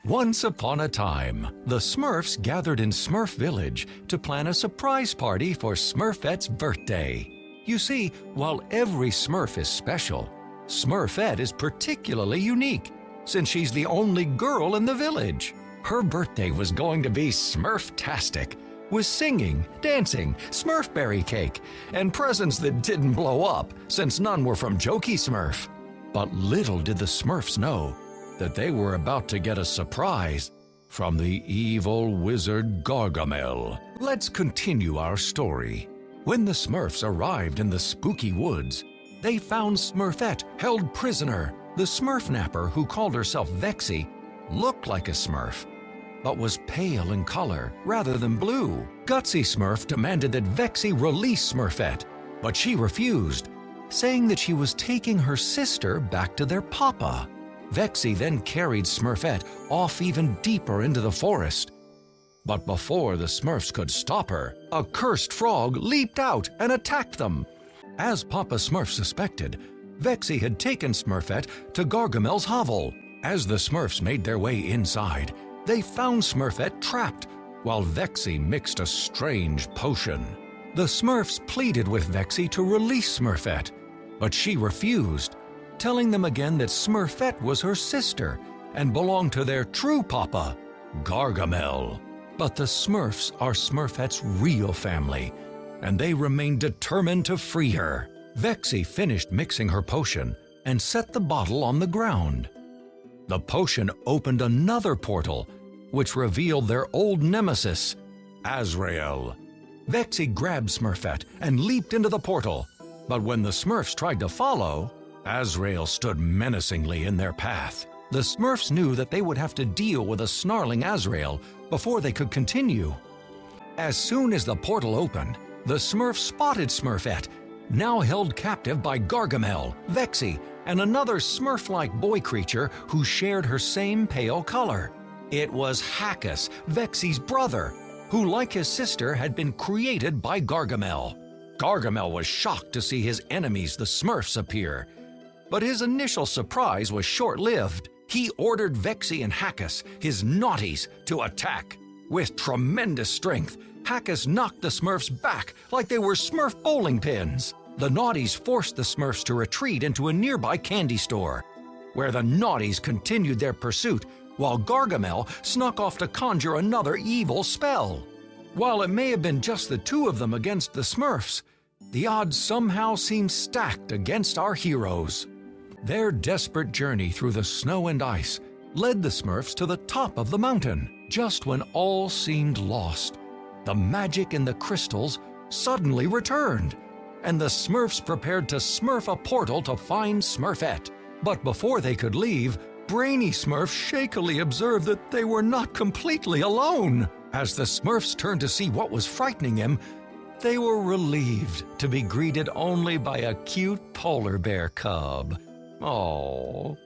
Once upon a time, the Smurfs gathered in Smurf Village to plan a surprise party for Smurfette's birthday. You see, while every Smurf is special, Smurfette is particularly unique, since she's the only girl in the village. Her birthday was going to be Smurftastic, with singing, dancing, Smurfberry cake, and presents that didn't blow up, since none were from Jokey Smurf. But little did the Smurfs know that they were about to get a surprise from the evil wizard Gargamel. Let's continue our story. When the Smurfs arrived in the spooky woods, they found Smurfette held prisoner. The Smurf napper, who called herself Vexy, looked like a Smurf, but was pale in color rather than blue. Gutsy Smurf demanded that Vexy release Smurfette, but she refused, saying that she was taking her sister back to their papa. Vexy then carried Smurfette off even deeper into the forest. But before the Smurfs could stop her, a cursed frog leaped out and attacked them. As Papa Smurf suspected, Vexy had taken Smurfette to Gargamel's hovel. As the Smurfs made their way inside, they found Smurfette trapped, while Vexy mixed a strange potion. The Smurfs pleaded with Vexy to release Smurfette, but she refused, telling them again that Smurfette was her sister and belonged to their true papa, Gargamel. But the Smurfs are Smurfette's real family, and they remained determined to free her. Vexy finished mixing her potion and set the bottle on the ground. The potion opened another portal, which revealed their old nemesis, Azrael. Vexy grabbed Smurfette and leaped into the portal, but when the Smurfs tried to follow, Azrael stood menacingly in their path. The Smurfs knew that they would have to deal with a snarling Azrael before they could continue. As soon as the portal opened, the Smurfs spotted Smurfette, now held captive by Gargamel, Vexy, and another Smurf-like boy creature who shared her same pale color. It was Hackus, Vexy's brother, who, like his sister, had been created by Gargamel. Gargamel was shocked to see his enemies, the Smurfs, appear. But his initial surprise was short-lived. He ordered Vexy and Hackus, his naughties, to attack. With tremendous strength, Hackus knocked the Smurfs back like they were Smurf bowling pins. The naughties forced the Smurfs to retreat into a nearby candy store, where the naughties continued their pursuit while Gargamel snuck off to conjure another evil spell. While it may have been just the two of them against the Smurfs, the odds somehow seem stacked against our heroes. Their desperate journey through the snow and ice led the Smurfs to the top of the mountain. Just when all seemed lost, the magic in the crystals suddenly returned, and the Smurfs prepared to smurf a portal to find Smurfette. But before they could leave, Brainy Smurf shakily observed that they were not completely alone. As the Smurfs turned to see what was frightening him, they were relieved to be greeted only by a cute polar bear cub. Oh.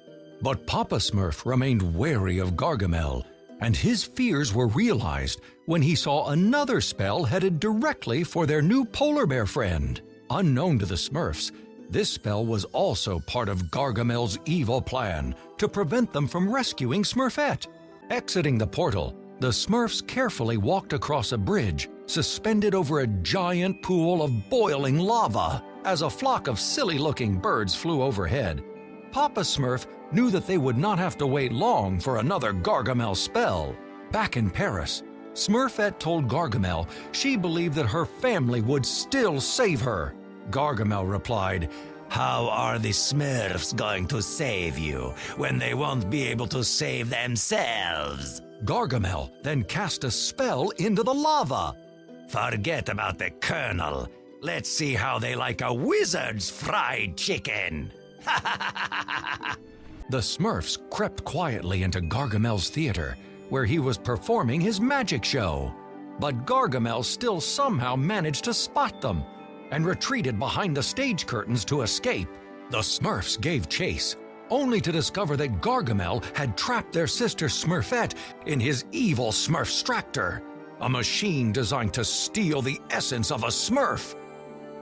But Papa Smurf remained wary of Gargamel, and his fears were realized when he saw another spell headed directly for their new polar bear friend. Unknown to the Smurfs, this spell was also part of Gargamel's evil plan to prevent them from rescuing Smurfette. Exiting the portal, the Smurfs carefully walked across a bridge suspended over a giant pool of boiling lava. As a flock of silly-looking birds flew overhead, Papa Smurf knew that they would not have to wait long for another Gargamel spell. Back in Paris, Smurfette told Gargamel she believed that her family would still save her. Gargamel replied, "How are the Smurfs going to save you when they won't be able to save themselves?" Gargamel then cast a spell into the lava. "Forget about the Colonel. Let's see how they like a wizard's fried chicken." The Smurfs crept quietly into Gargamel's theater, where he was performing his magic show. But Gargamel still somehow managed to spot them and retreated behind the stage curtains to escape. The Smurfs gave chase, only to discover that Gargamel had trapped their sister Smurfette in his evil Smurfstractor, a machine designed to steal the essence of a Smurf.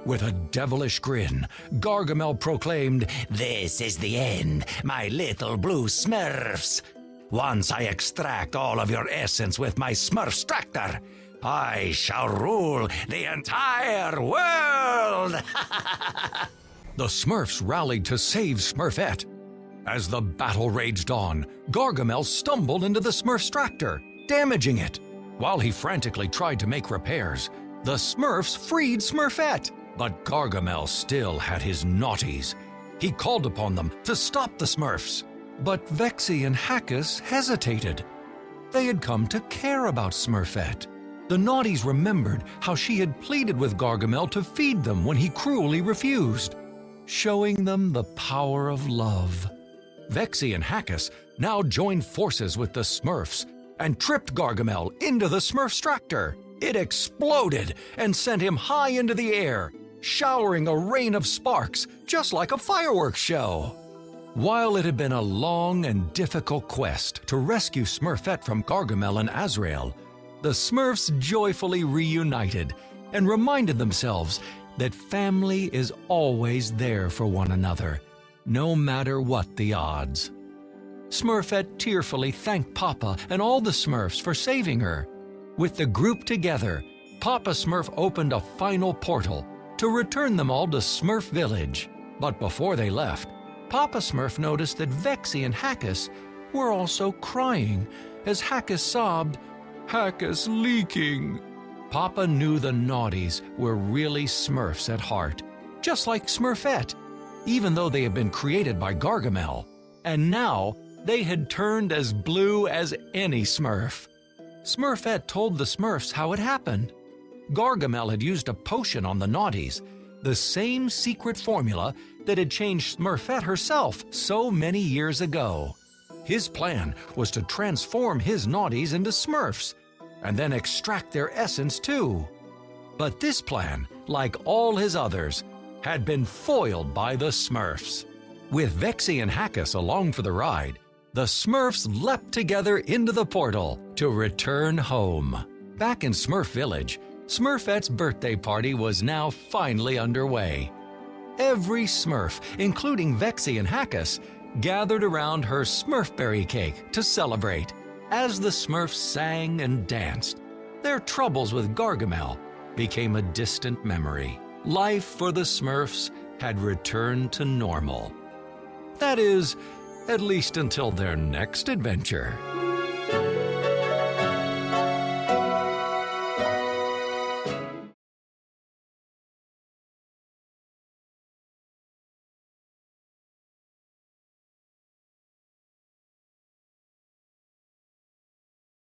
With a devilish grin, Gargamel proclaimed, "This is the end, my little blue Smurfs. Once I extract all of your essence with my Smurfstractor, I shall rule the entire world! The Smurfs rallied to save Smurfette. As the battle raged on, Gargamel stumbled into the Smurfstractor, damaging it. While he frantically tried to make repairs, the Smurfs freed Smurfette. But Gargamel still had his naughties. He called upon them to stop the Smurfs. But Vexy and Hackus hesitated. They had come to care about Smurfette. The naughties remembered how she had pleaded with Gargamel to feed them when he cruelly refused, showing them the power of love. Vexy and Hackus now joined forces with the Smurfs and tripped Gargamel into the Smurfstractor. It exploded and sent him high into the air, showering a rain of sparks just like a fireworks show. While it had been a long and difficult quest to rescue Smurfette from Gargamel and Azrael, the Smurfs joyfully reunited and reminded themselves that family is always there for one another, no matter what the odds. Smurfette tearfully thanked Papa and all the Smurfs for saving her. With the group together, Papa Smurf opened a final portal to return them all to Smurf Village. But before they left, Papa Smurf noticed that Vexy and Hackus were also crying as Hackus sobbed, "Hackus leaking." Papa knew the naughties were really Smurfs at heart, just like Smurfette, even though they had been created by Gargamel. And now they had turned as blue as any Smurf. Smurfette told the Smurfs how it happened. Gargamel had used a potion on the naughties, the same secret formula that had changed Smurfette herself so many years ago. His plan was to transform his naughties into Smurfs, and then extract their essence too. But this plan, like all his others, had been foiled by the Smurfs. With Vexy and Hackus along for the ride, the Smurfs leapt together into the portal to return home. Back in Smurf Village, Smurfette's birthday party was now finally underway. Every Smurf, including Vexy and Hackus, gathered around her Smurfberry cake to celebrate. As the Smurfs sang and danced, their troubles with Gargamel became a distant memory. Life for the Smurfs had returned to normal. That is, at least until their next adventure.